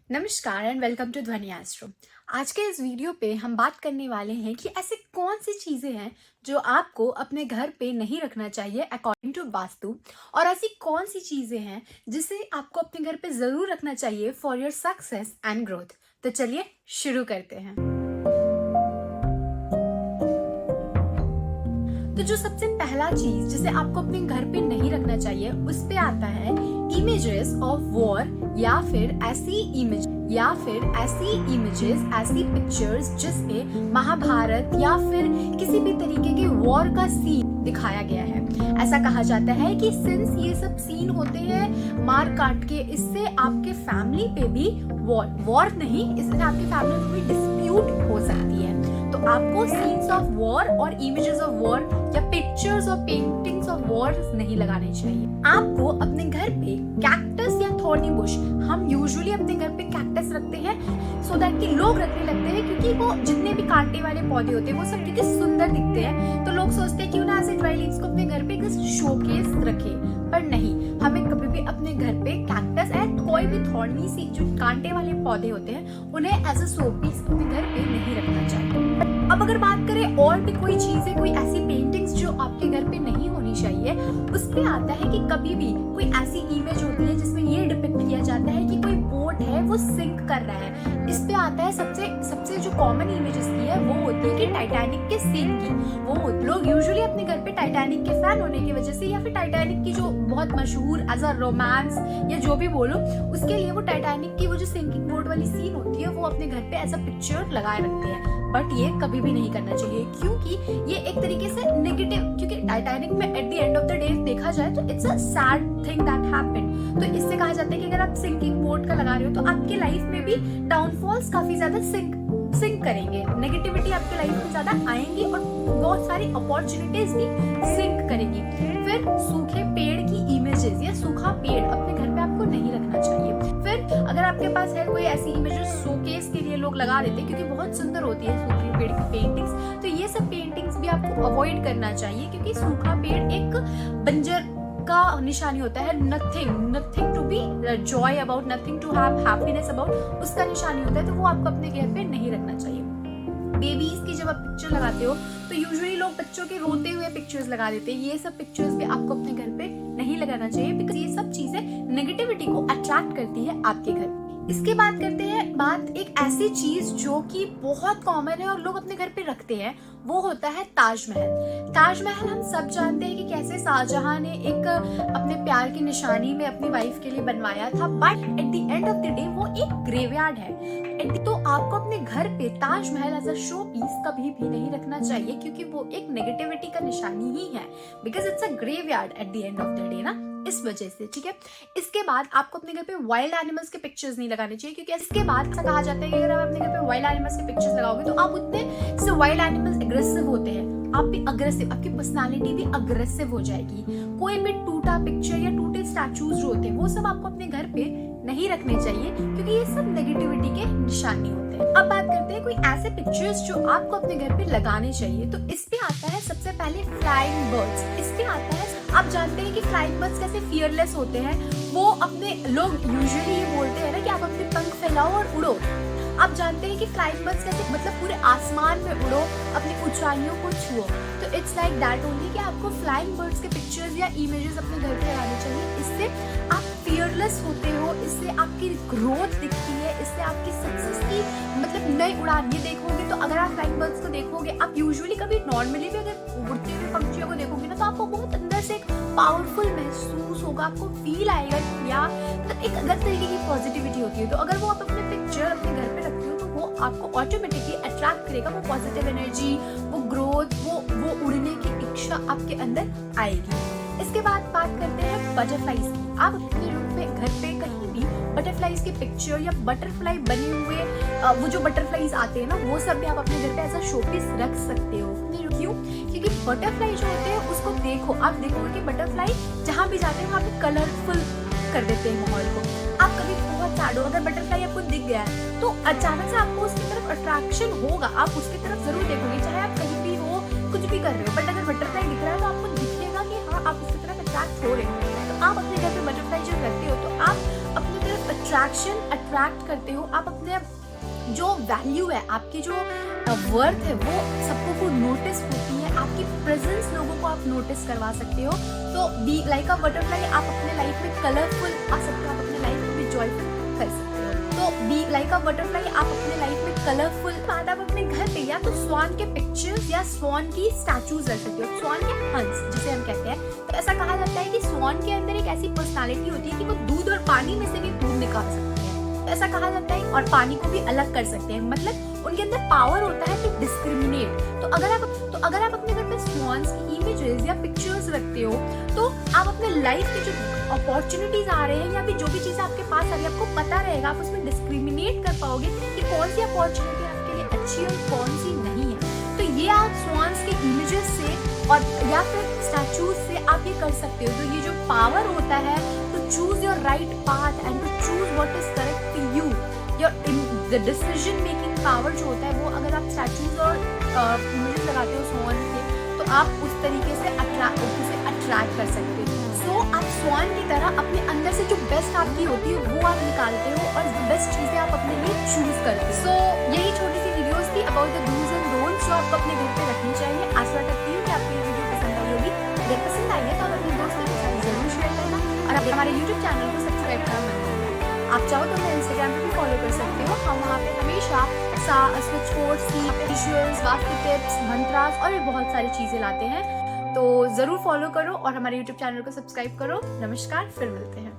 नमस्कार and welcome to ध्वनि astro. आज के इस वीडियो पे हम बात करने वाले हैं कि ऐसे कौन सी चीज़ें हैं जो आपको अपने घर पे नहीं रखना चाहिए अकॉर्डिंग टू वास्तु, और ऐसी कौन सी चीज़ें हैं जिसे आपको अपने घर पे ज़रूर रखना चाहिए for your success and growth. तो चलिए शुरू करते हैं। तो जो सबसे पहला चीज जिसे आपको अपने घर पे नहीं रखना चाहिए उस पे आता है इमेजेस ऑफ वॉर, या फिर ऐसी इमेजेस, ऐसी पिक्चर्स जिसपे महाभारत या फिर किसी भी तरीके के वॉर का सीन दिखाया गया है। ऐसा कहा जाता है कि सिंस ये सब सीन होते हैं मार काट के, इससे आपके फैमिली पे भी वॉर नहीं, इससे आपके फैमिली पे भी डिस्प्यूट हो सकती है। तो आपको सीन्स ऑफ वॉर और इमेजेस ऑफ वॉर या पिक्चर्स और पेंटिंग्स ऑफ वॉर नहीं लगाने चाहिए। आपको अपने घर पे कैक्टस या थॉर्नी बुश, हम यूजुअली अपने घर पे कैक्टस रखते हैं सो दैट कि लोग रखने लगते हैं क्योंकि वो जितने भी कांटे वाले पौधे होते हैं वो सब क्योंकि सुंदर दिखते हैं, तो लोग सोचते हैं क्यों ना ऐसे ड्राई लीव्स को अपने घर पे शोकेस रखे। पर नहीं, हमें कभी भी अपने घर पे कैक्टस एंड कोई भी थॉर्नी सी जो कांटे वाले पौधे होते हैं उन्हें एज अ शोपीस अपने घर पे नहीं रखना चाहिए। अब अगर बात करें और भी कोई चीजें, कोई ऐसी पेंटिंग्स जो आपके घर पे नहीं होनी चाहिए, उस पे आता है कि कभी भी कोई ऐसी इमेज होती है जिसमें ये डिपिक्ट किया जाता है कि कोई बोट है वो सिंक कर रहा है। इस पे आता है सबसे जो कॉमन इमेजेस की है वो होती है कि टाइटैनिक के सीन की। वो लोग यूजुअली अपने घर पे टाइटैनिक के फैन होने की वजह से या फिर टाइटैनिक की जो बहुत मशहूर एज अ रोमांस या जो भी बोलो उसके लिए वो टाइटैनिक की वो जो सिंकिंग बोट वाली सीन होती है वो अपने घर पे एज अ पिक्चर लगाए रखते हैं। बट ये कभी भी नहीं करना चाहिए क्योंकि ये एक तरीके से नेगेटिव, क्योंकि टाइटैनिक में eight the end of the day देखा जाए तो it's a sad thing that happened. तो इससे कहा जाता है कि अगर आप सिंकिंग बोट का लगा रहे हो तो आपकी लाइफ में भी डाउनफॉल्स काफी ज्यादा सिंक करेंगे, नेगेटिविटी आपके लाइफ में ज्यादा आएंगी और बहुत सारी अपॉर्चुनिटीज भी सिंक करेंगी। फिर सूखे पेड़ की इमेजेस या सूखा पेड़ अपने घर पे आपको नहीं रखना चाहिए। फिर अगर आपके पास है कोई ऐसी इमेजेस शोकेस के लिए लोग लगा देते हैं क्योंकि बहुत सुंदर होती है सूखे पेड़ की पेंटिंग्स, तो ये सब पेंटिंग्स भी आपको अवॉइड करना चाहिए क्योंकि सूखा पेड़ एक बंजर का निशानी होता है, nothing to be joy about, nothing to have happiness about, उसका निशानी होता है। तो वो आपको अपने घर पे नहीं रखना चाहिए। बेबीज की जब आप पिक्चर लगाते हो तो यूजुअली लोग बच्चों के रोते हुए पिक्चर्स लगा देते हैं। ये सब पिक्चर्स भी आपको अपने घर पे नहीं लगाना चाहिए बिकॉज ये सब चीजें नेगेटिविटी को अट्रैक्ट करती है आपके घर। इसके बाद करते हैं बात एक ऐसी चीज जो कि बहुत कॉमन है और लोग अपने घर पे रखते हैं, वो होता है ताजमहल। ताजमहल हम सब जानते हैं कि कैसे शाहजहां ने एक अपने प्यार की निशानी में अपनी वाइफ के लिए बनवाया था, but at the end of the day वो एक ग्रेवयार्ड है। तो आपको अपने घर पे Taj Mahal as a show piece कभी भी नहीं रखना चाहिए क्योंकि वो एक नेगेटिविटी का निशानी ही है, because it's a graveyard eight the end of the day ना, इस वजह से। ठीक है, इसके बाद आपको अपने घर पे वाइल्ड एनिमल्स के पिक्चर्स नहीं लगाने चाहिए क्योंकि इसके बाद ऐसा कहा जाता है कि अगर आप अपने घर पे वाइल्ड एनिमल्स के पिक्चर्स लगाओगे तो आप उतने से वाइल्ड एनिमल्स एग्रेसिव होते हैं, आप भी अग्रेसिव, आपकी पर्सनालिटी भी अग्रेसिव हो जाएगी। कोई भी टूटा पिक्चर या टूटे स्टैचूज जो होते हैं वो सब आपको अपने घर पे नहीं रखने चाहिए क्योंकि ये सब नेगेटिविटी के निशानी होते हैं। अब बात करते हैं कोई ऐसे पिक्चर्स जो आपको अपने घर पे लगाने चाहिए। तो इस पे आता है सबसे पहले फ्लाइंग बर्ड्स। इस पे आता है, आप जानते हैं कि फ्लाइंग बर्ड्स कैसे फियरलेस होते हैं। वो अपने लोग यूजुअली ये बोलते हैं ना कि आप अपने पंख फैलाओ और उड़ो। आप जानते हैं कि फ्लाइंग बर्ड्स कैसे मतलब पूरे आसमान में उड़ो, अपनी ऊंचाइयों को छुओ। तो इट्स लाइक दैट ओनली कि आपको फ्लाइंग बर्ड्स के पिक्चर्स या इमेजेस अपने घर पे लगाने चाहिए। इससे आप फियरलेस होते हो, इससे आपकी ग्रोथ दिखती है, इससे आपकी सक्सेस की मतलब नई उड़ान ये देखोगे। तो अगर आप फ्लाइंग बर्ड्स को देखोगे, आप यूजुअली कभी नॉर्मली भी अगर उड़ते हुए पंछियों को देखोगे ना तो आपको बहुत अंदर से एक पावरफुल महसूस होगा, आपको फील आएगा या मतलब एक अलग तरीके की पॉजिटिविटी होती है। तो अगर वो आप अपने पिक्चर अपने घर पे रखते हो तो वो आपको ऑटोमेटिकली अट्रैक्ट करेगा, वो पॉजिटिव एनर्जी, वो ग्रोथ, वो उड़ने की इच्छा आपके अंदर आएगी। इसके बाद बात करते हैं बटरफ्लाईज की। आप अपने रूम में घर पे कहीं भी बटरफ्लाईज की पिक्चर या बटरफ्लाई बने हुए वो जो बटरफ्लाईज आते हैं ना वो सब भी आप अपने घर पे एज अ शोपीस रख सकते हो। क्यों? क्योंकि बटरफ्लाई जो होते हैं उसको देखो, आप देखोगे कि बटरफ्लाई जहाँ भी जाते हैं वहाँ पे कलरफुल कर देते हैं माहौल को। आप कभी बहुत सैड हो, अगर बटरफ्लाई आपको दिख गया है तो अचानक से आपको उसकी तरफ अट्रैक्शन होगा, आप उसकी तरफ जरूर देखोगे चाहे आप कहीं भी हो, कुछ भी कर रहे हो। बट अगर बटरफ्लाई दिख रहा है तो आपको दिखेगा कि हाँ आप उसकी तरफ अट्रैक्ट हो रहे हो। तो आप अपने घर पे बटरफ्लाई जब रखते हो तो आप अपनी तरफ अट्रैक्ट करते हो, आप अपने जो वैल्यू है, आपकी जो वर्थ है वो सबको को नोटिस होती है, आपकी प्रेजेंस लोगों को आप नोटिस करवा सकते हो। तो बी लाइक अ बटरफ्लाई, आप अपने लाइफ में कलरफुल आ सकते हो, आप अपने लाइफ में भी जॉयफुल कर सकते हो। तो बी लाइक अ बटरफ्लाई, आप अपने लाइफ में कलरफुल बाद आप अपने घर पे या तो स्वान के पिक्चर्स या स्वान की स्टैचूज रख सकते हो, स्वान के हंस जिसे हम कहते हैं। तो ऐसा कहा जाता है कि स्वान के अंदर एक ऐसी पर्सनालिटी होती है कि वो दूध और पानी में से भी दूध निकाल सकती है, ऐसा कहा जाता है, और पानी को भी अलग कर सकते हैं, मतलब उनके अंदर पावर होता है टू डिस्क्रिमिनेट। तो अगर आप अपने घर पे स्वॉन्स की इमेजेस या पिक्चर्स रखते हो तो आप अपने लाइफ के जो अपॉर्चुनिटीज आ रहे हैं या भी जो भी चीजें आपके पास आ रही है, आपको पता रहेगा, आप उसमें डिस्क्रिमिनेट कर पाओगे कि कौन सी अपॉर्चुनिटी आपके लिए अच्छी है और कौन सी नहीं है। तो ये आप स्वॉन्स के इमेजेस से और या फिर स्टैचूज से आप ये कर सकते हो। तो ये जो पावर होता है to choose your right path and to choose what is correct for you, your the decision making power जो होता है वो अगर आप स्टैचूज और इमेजेस लगाते हो स्वॉन के, तो आप उस तरीके से अट्रैक्ट कर सकते हो। सो आप स्वॉन की तरह अपने अंदर से जो बेस्ट आपकी होती है वो आप निकालते हो और बेस्ट चीजें आप अपने लिए चूज करते हो। सो यही छोटी सी वीडियोस थी about the dos and don'ts जो आपको अपने घर पे रखनी चाहिए। आशा करती हूँ कि आपको ये वीडियो पसंद आई होगी। अगर पसंद आई है तो आप अपने दोस्तों के साथ जरूर शेयर करना और आप हमारे YouTube चैनल को सब्सक्राइब करना मत भूलना। आप चाहो तो हमें Instagram पे भी फॉलो कर सकते हो, हम वहाँ पे हमेशा switch codes, visuals, vastu tips, mantras और भी बहुत सारी चीजें लाते हैं। तो जरूर फॉलो करो और हमारे YouTube चैनल को सब्सक्राइब करो। नमस्कार, फिर मिलते हैं।